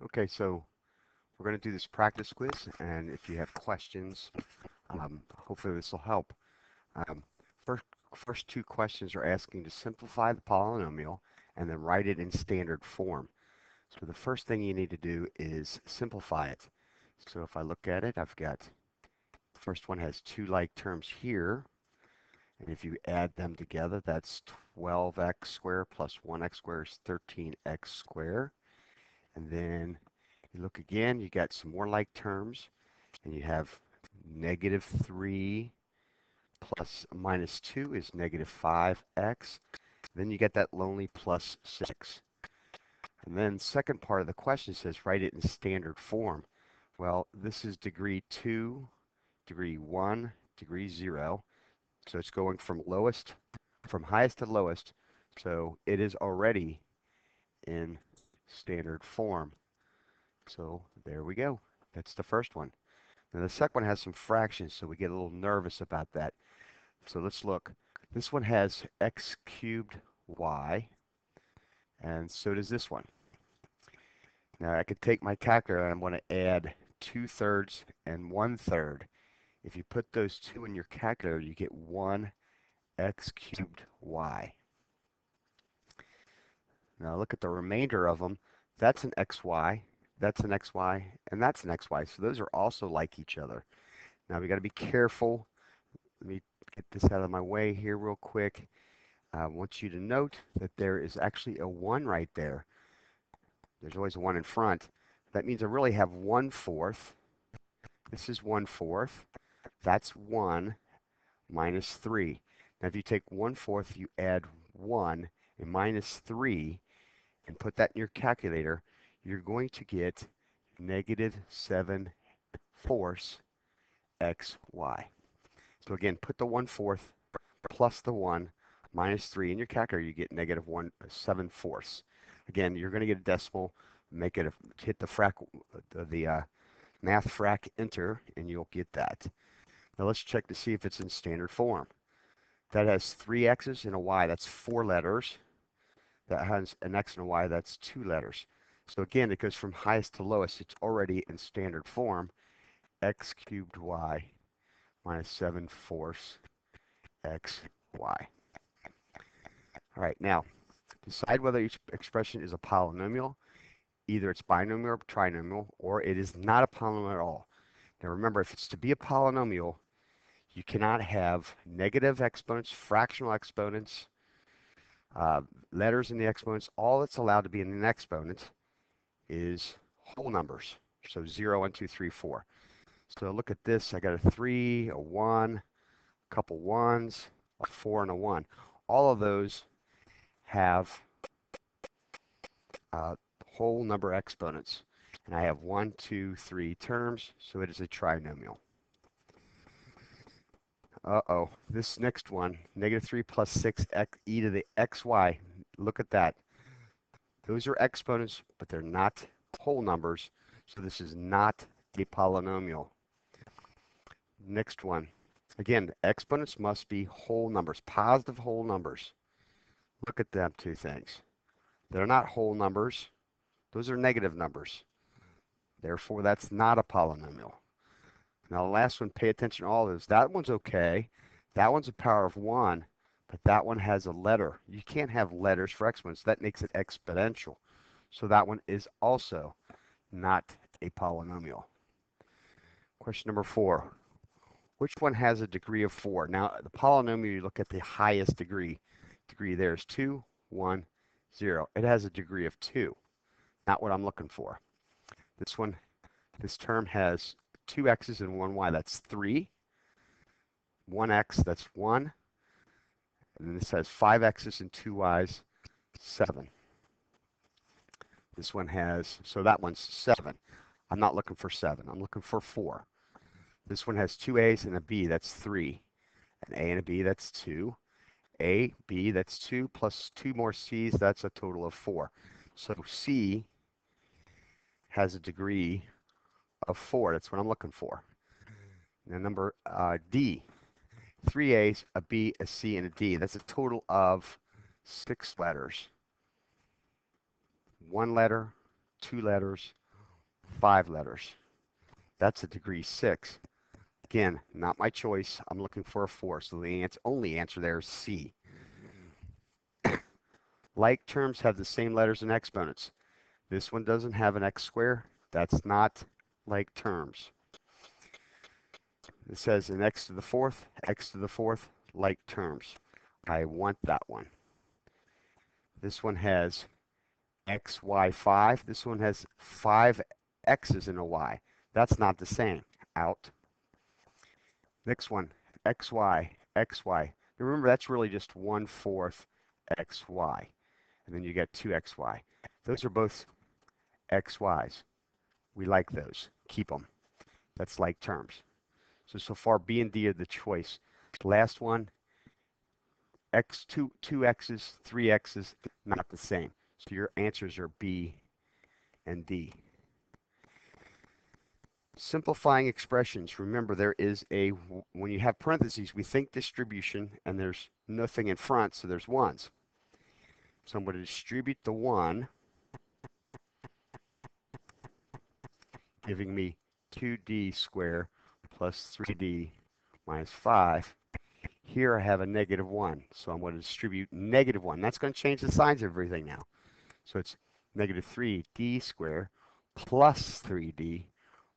Okay, so we're going to do this practice quiz, and if you have questions, hopefully this will help. Um, first, first two questions are asking to simplify the polynomial and then write it in standard form. So the first thing you need to do is simplify it. So if I look at it, I've got the first one has two like terms here, and if you add them together, that's 12x squared plus 1x squared is 13x squared. And then you look again, you got some more like terms, and you have negative 3 plus minus 2 is negative 5x. Then you get that lonely plus 6. And then second part of the question says write it in standard form. Well, this is degree 2, degree 1, degree 0. So it's going from highest to lowest. So it is already in standard form. So there we go. That's the first one. Now the second one has some fractions, so we get a little nervous about that. So let's look. This one has x cubed y, and so does this one. Now I could take my calculator and I want to add 2/3 and 1/3. If you put those two in your calculator, you get 1 x cubed y. Now look at the remainder of them. That's an xy, that's an xy, and that's an xy. So those are also like each other. Now we got to be careful. Let me get this out of my way here real quick. I want you to note that there is actually a 1 right there. There's always a 1 in front. That means I really have 1/4. This is 1/4. That's 1 minus 3. Now if you take 1/4, you add 1 and minus 3 and put that in your calculator, you're going to get negative 7/4 xy. So again, put the 1/4 plus the 1 minus 3 in your calculator, you get negative 7/4. Again, you're going to get a decimal, make it hit the math frac enter, and you'll get that. Now let's check to see if it's in standard form. That has 3 x's and a y, that's 4 letters. That has an x and a y, that's 2 letters. So again, it goes from highest to lowest. It's already in standard form. X cubed y minus 7/4 xy. All right, now decide whether each expression is a polynomial. Either it's binomial or trinomial, or it is not a polynomial at all. Now remember, if it's to be a polynomial, you cannot have negative exponents, fractional exponents, letters in the exponents. All that's allowed to be in an exponent is whole numbers. So 0, 1, 2, 3, 4. So look at this. I got a 3, a 1, a couple 1s, a 4, and a 1. All of those have whole number exponents. And I have 1, 2, 3 terms, so it is a trinomial. Uh-oh, this next one, negative 3 plus 6 e to the xy. Look at that. Those are exponents, but they're not whole numbers, so this is not a polynomial. Next one. Again, exponents must be whole numbers, positive whole numbers. Look at them two things. They're not whole numbers. Those are negative numbers. Therefore, that's not a polynomial. Now, the last one, pay attention to all those. That one's okay. That one's a power of 1, but that one has a letter. You can't have letters for exponents. That makes it exponential. So that one is also not a polynomial. Question number 4. Which one has a degree of 4? Now, the polynomial, you look at the highest degree. Degree there is 2, 1, 0. It has a degree of 2. Not what I'm looking for. This term has 2 x's and 1 y. That's 3. 1x, that's 1. And then this has 5 x's and 2 y's, 7. This one has, so that one's 7. I'm not looking for 7. I'm looking for 4. This one has 2 a's and a b. That's 3. An a and a b, that's 2. A, B, that's 2, plus 2 more C's, that's a total of 4. So C has a degree of 4. That's what I'm looking for. Now number D, 3 A's, a B, a C, and a D. That's a total of 6 letters. 1 letter, 2 letters, 5 letters. That's a degree 6. Again, not my choice. I'm looking for a 4, so the only answer there is C. Like terms have the same letters and exponents. This one doesn't have an x square. That's not like terms. It says an x to the fourth, like terms. I want that one. This one has x, y, 5. This one has 5 x's and a y. That's not the same. Out. Next one, xy, xy. Remember, that's really just 1/4 xy. And then you get 2xy. Those are both xy's. We like those. Keep them. That's like terms. So far, B and D are the choice. The last one, x, two x's, 3 x's, not the same. So your answers are B and D. Simplifying expressions. Remember, there is when you have parentheses, we think distribution, and there's nothing in front, so there's ones. So I'm going to distribute the 1, giving me 2d squared plus 3d minus 5. Here I have a -1, so I'm going to distribute -1. That's going to change the signs of everything now. So it's -3d squared plus 3d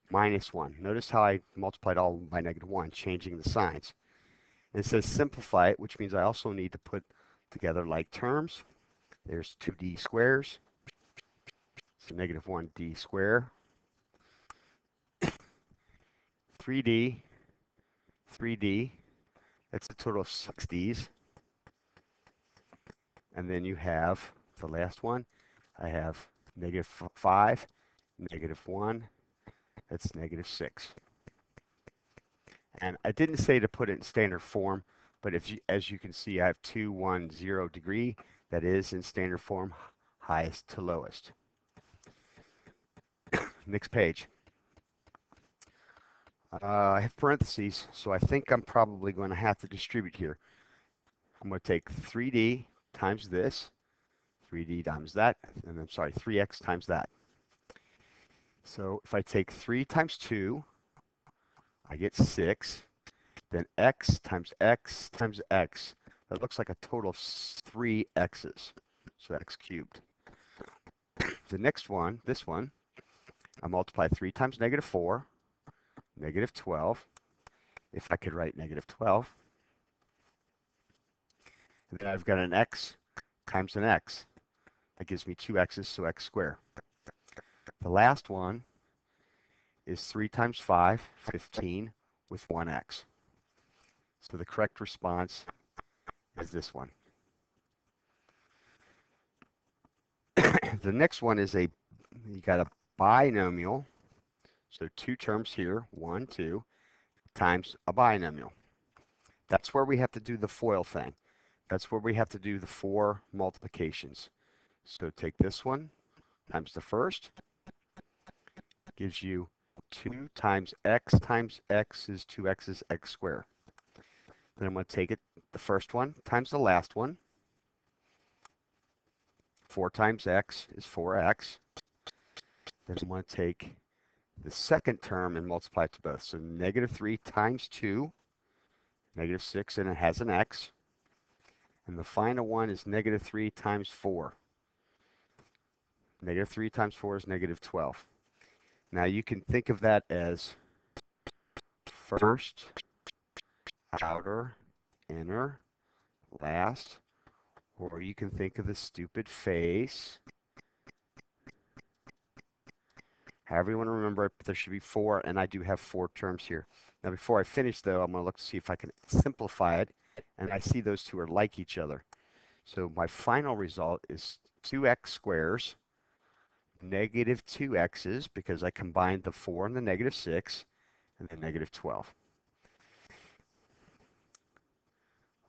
minus 1. Notice how I multiplied all by -1, changing the signs. And it says simplify it, which means I also need to put together like terms. There's 2d squares. So -1d squared. 3d, 3d. That's a total of 6d's. And then you have the last one. I have -5, -1. That's -6. And I didn't say to put it in standard form, but as you can see, I have 2, 1, 0 degree. That is in standard form, highest to lowest. Next page. I have parentheses, so I think I'm probably going to have to distribute here. I'm going to take 3d times this, 3d times that, and I'm sorry, 3x times that. So if I take 3 times 2, I get 6. Then x times x times x. That looks like a total of 3 x's. So x cubed. The next one, this one, I multiply 3 times -4, -12. If I could write -12. And then I've got an x times an x. That gives me 2 x's, so x squared. The last one is 3 times 5, 15, with 1x. So the correct response is this one. The next one is you got a binomial. So 2 terms here, 1, 2, times a binomial. That's where we have to do the FOIL thing. That's where we have to do the 4 multiplications. So take this one times the first, gives you 2 times x is 2x is x squared. Then I'm going to take it, the first one times the last one. 4 times x is 4x. Then I'm going to take the second term and multiply it to both. So -3 times 2, -6, and it has an x. And the final one is -3 times 4. -3 times 4 is -12. Now you can think of that as first, outer, inner, last, or you can think of the stupid face. However you want to remember it, but there should be 4, and I do have 4 terms here. Now before I finish though, I'm going to look to see if I can simplify it, and I see those two are like each other. So my final result is 2x squares, -2x's, because I combined the 4 and the -6, and then -12.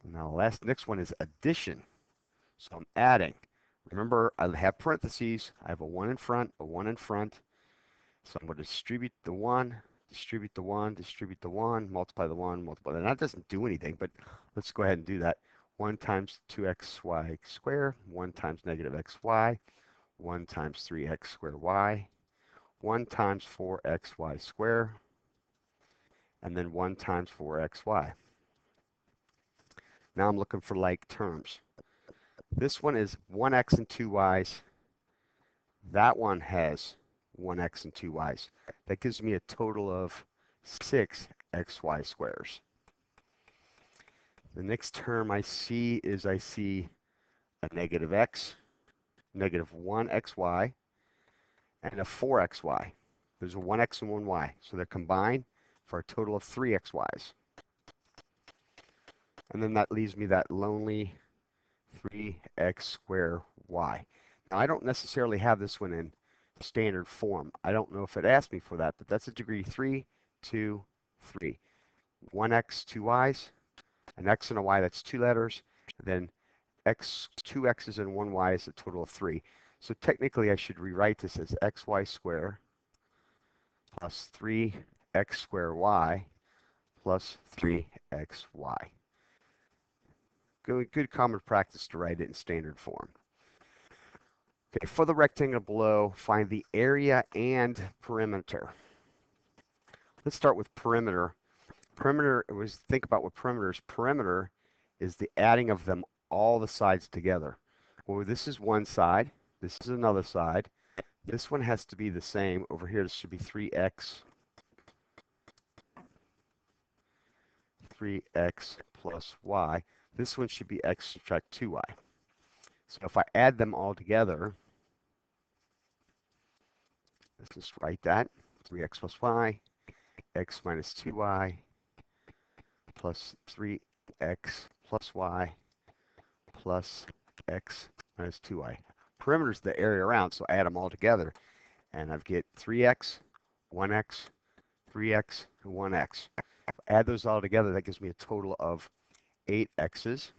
Now next one is addition. So I'm adding. Remember, I have parentheses. I have a 1 in front, a 1 in front. So I'm going to distribute the 1, distribute the 1, distribute the 1, multiply the 1, multiply. And that doesn't do anything, but let's go ahead and do that. 1 times 2xy squared, 1 times -xy, 1 times 3x squared y, 1 times 4xy squared, and then 1 times 4xy. Now I'm looking for like terms. This one is 1x and 2y's. That one has 1x and 2y's. That gives me a total of 6xy squares. The next term I see is I see a negative x, negative 1xy, and a 4xy. There's a 1x and 1y. So they're combined for a total of 3xy's. And then that leaves me that lonely 3x squared y. Now, I don't necessarily have this one in standard form. I don't know if it asked me for that, but that's a degree 3, 2, 3. 1x, 2y's, an x and a y, that's 2 letters. Then x, 2 x's and 1 y is a total of 3. So technically, I should rewrite this as xy squared plus 3x squared y plus 3xy. Good common practice to write it in standard form. Okay, for the rectangle below, find the area and perimeter. Let's start with perimeter. Perimeter, think about what perimeter is. Perimeter is the adding of them all the sides together. Well, this is one side. This is another side. This one has to be the same. Over here, this should be 3x plus y. This one should be x subtract 2y. So if I add them all together, let's just write that. 3x plus y, x minus 2y, plus 3x plus y, plus x minus 2y. Perimeter is the area around, so I add them all together. And I get 3x, 1x, 3x, and 1x. Add those all together, that gives me a total of 8 x's.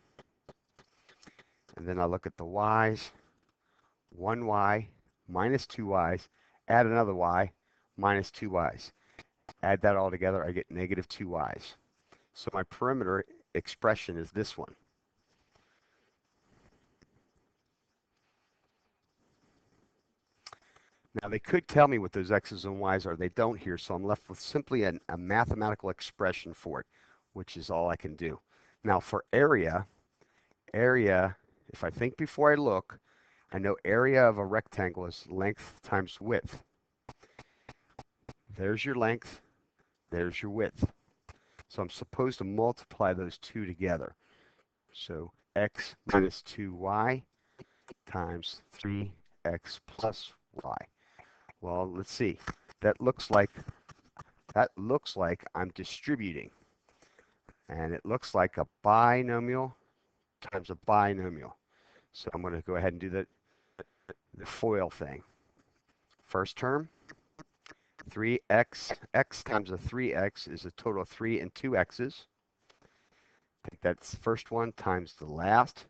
And then I look at the y's, 1y minus 2 y's, add another y, minus 2 y's. Add that all together, I get negative 2 y's. So my perimeter expression is this one. Now they could tell me what those x's and y's are. They don't here, so I'm left with simply a mathematical expression for it, which is all I can do. Now for area, if I think before I look, I know area of a rectangle is length times width. There's your length, there's your width. So I'm supposed to multiply those two together. So x minus 2y times 3x plus y. Well, let's see. That looks like I'm distributing. And it looks like a binomial times a binomial. So I'm going to go ahead and do the FOIL thing. First term, 3x, x times a 3x is a total of 3 and 2 x's. Take that first one times the last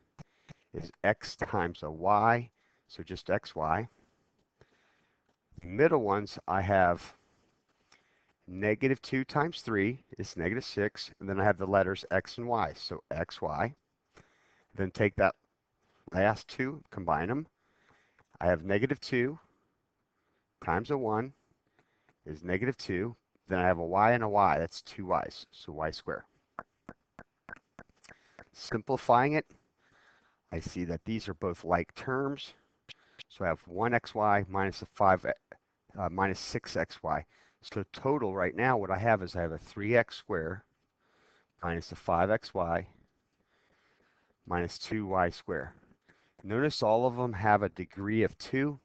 is x times a y, so just xy. The middle ones, I have negative 2 times 3 is negative 6, and then I have the letters x and y, so xy. Then take that last two, combine them. I have negative 2 times a 1 is negative 2. Then I have a y and a y, that's 2 y's, so y squared. Simplifying it, I see that these are both like terms. So I have 1xy minus a minus 6xy. So total right now, what I have is I have a 3x squared minus a 5xy minus 2y squared. Notice all of them have a degree of 2.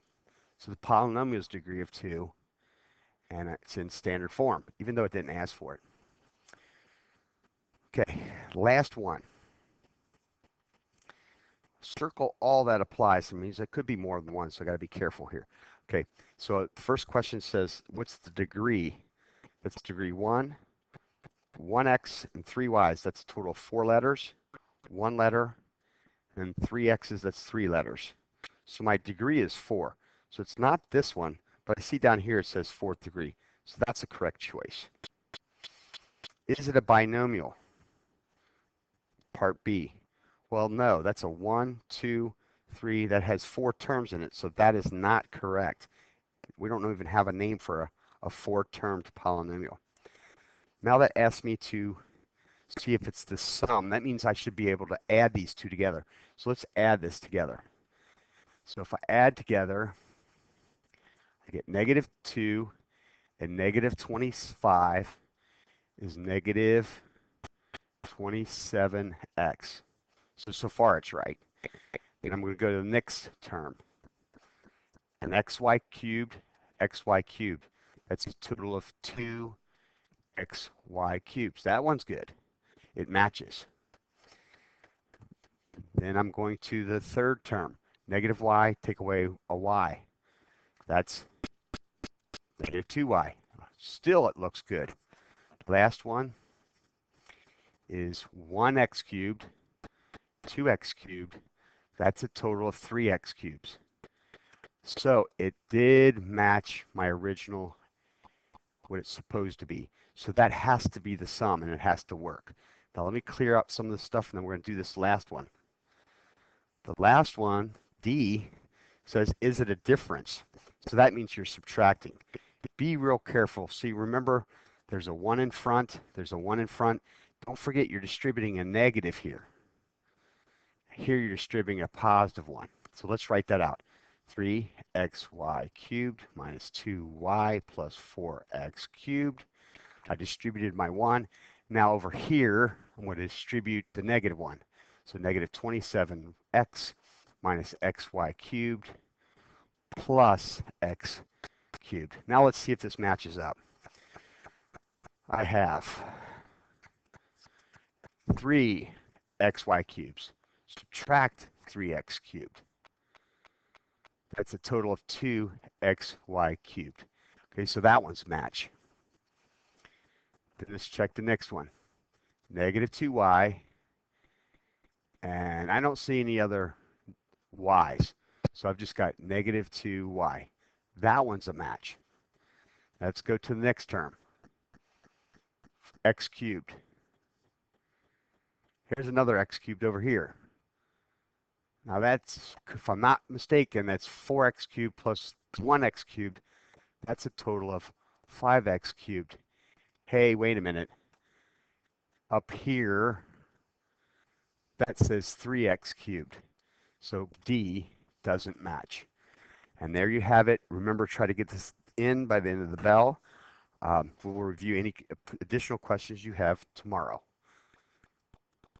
So the polynomial's degree of 2. And it's in standard form, even though it didn't ask for it. Okay, last one. Circle all that applies. It means there could be more than one, so I got to be careful here. Okay, so the first question says, what's the degree? That's degree 1, 1x, and 3 y's. That's a total of 4 letters, 1 letter, and 3 x's. That's 3 letters. So my degree is 4. So it's not this one, but I see down here it says 4th degree. So that's a correct choice. Is it a binomial? Part B. Well, no, that's a 1, 2, 3 that has 4 terms in it, so that is not correct. We don't even have a name for a four-termed polynomial. Now that asks me to see if it's the sum. That means I should be able to add these two together. So let's add this together. So if I add together, I get negative 2 and negative 25 is negative 27x. So far it's right. And I'm going to go to the next term. An xy cubed, xy cubed. That's a total of 2 xy cubes. That one's good. It matches. Then I'm going to the third term. Negative y, take away a y. That's negative 2y. Still, it looks good. Last one is 1x cubed, 2x cubed. That's a total of 3x cubes. So it did match my original, what it's supposed to be. So that has to be the sum, and it has to work. Now let me clear up some of the stuff, and then we're going to do this last one. The last one, D, says, is it a difference? So that means you're subtracting. Be real careful. See, remember, there's a 1 in front. There's a 1 in front. Don't forget you're distributing a negative here. Here you're distributing a positive 1. So let's write that out. 3xy cubed minus 2y plus 4x cubed. I distributed my 1. Now over here, I'm going to distribute the negative 1. So negative 27x minus xy cubed plus x cubed. Now let's see if this matches up. I have 3 xy cubes. Subtract 3x cubed. That's a total of 2 xy cubed. Okay, so that one's match. Then let's check the next one. Negative 2y. And I don't see any other y's. So I've just got negative 2y. That one's a match. Let's go to the next term. X cubed. Here's another x cubed over here. Now that's, if I'm not mistaken, that's 4x cubed plus 1x cubed. That's a total of 5x cubed. Hey, wait a minute. Up here, that says 3x cubed. So D doesn't match. And there you have it. Remember, try to get this in by the end of the bell. We'll review any additional questions you have tomorrow.